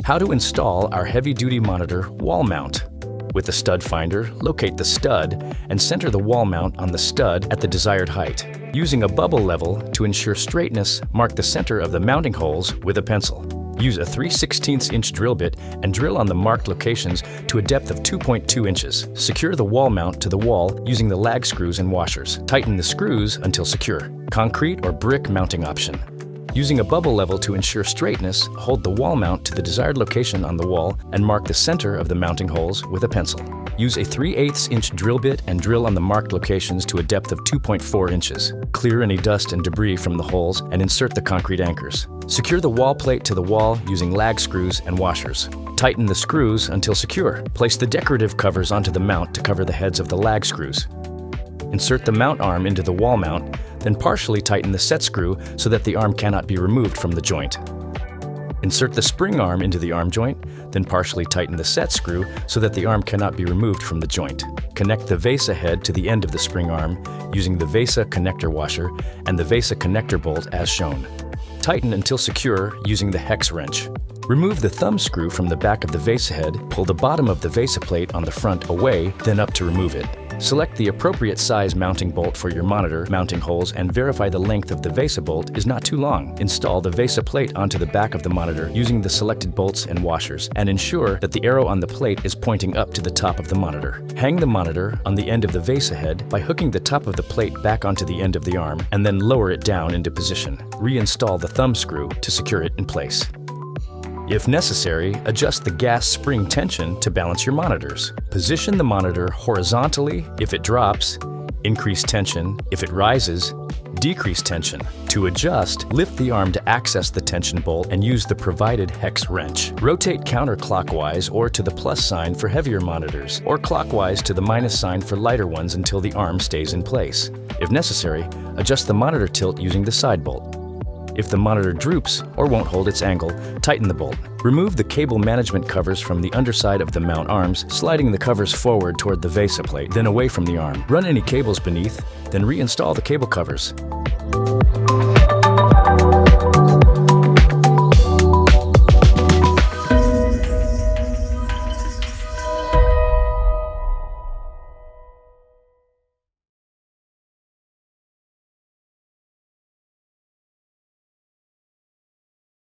How to install our heavy-duty monitor wall mount. With the stud finder, locate the stud and center the wall mount on the stud at the desired height. Using a bubble level to ensure straightness, mark the center of the mounting holes with a pencil. Use a 3/16 inch drill bit and drill on the marked locations to a depth of 2.2 inches. Secure the wall mount to the wall using the lag screws and washers. Tighten the screws until secure. Concrete or brick mounting option. Using a bubble level to ensure straightness, hold the wall mount to the desired location on the wall and mark the center of the mounting holes with a pencil. Use a 3/8 inch drill bit and drill on the marked locations to a depth of 2.4 inches. Clear any dust and debris from the holes and insert the concrete anchors. Secure the wall plate to the wall using lag screws and washers. Tighten the screws until secure. Place the decorative covers onto the mount to cover the heads of the lag screws. Insert the mount arm into the wall mount, then partially tighten the set screw so that the arm cannot be removed from the joint. Insert the spring arm into the arm joint, then partially tighten the set screw so that the arm cannot be removed from the joint. Connect the VESA head to the end of the spring arm using the VESA connector washer and the VESA connector bolt as shown. Tighten until secure using the hex wrench. Remove the thumb screw from the back of the VESA head, pull the bottom of the VESA plate on the front away, then up to remove it. Select the appropriate size mounting bolt for your monitor mounting holes and verify the length of the VESA bolt is not too long. Install the VESA plate onto the back of the monitor using the selected bolts and washers and ensure that the arrow on the plate is pointing up to the top of the monitor. Hang the monitor on the end of the VESA head by hooking the top of the plate back onto the end of the arm and then lower it down into position. Reinstall the thumb screw to secure it in place. If necessary, adjust the gas spring tension to balance your monitors. Position the monitor horizontally if it drops, increase tension if it rises, decrease tension. To adjust, lift the arm to access the tension bolt and use the provided hex wrench. Rotate counterclockwise or to the plus sign for heavier monitors, or clockwise to the minus sign for lighter ones until the arm stays in place. If necessary, adjust the monitor tilt using the side bolt. If the monitor droops or won't hold its angle, tighten the bolt. Remove the cable management covers from the underside of the mount arms, sliding the covers forward toward the VESA plate, then away from the arm. Run any cables beneath, then reinstall the cable covers.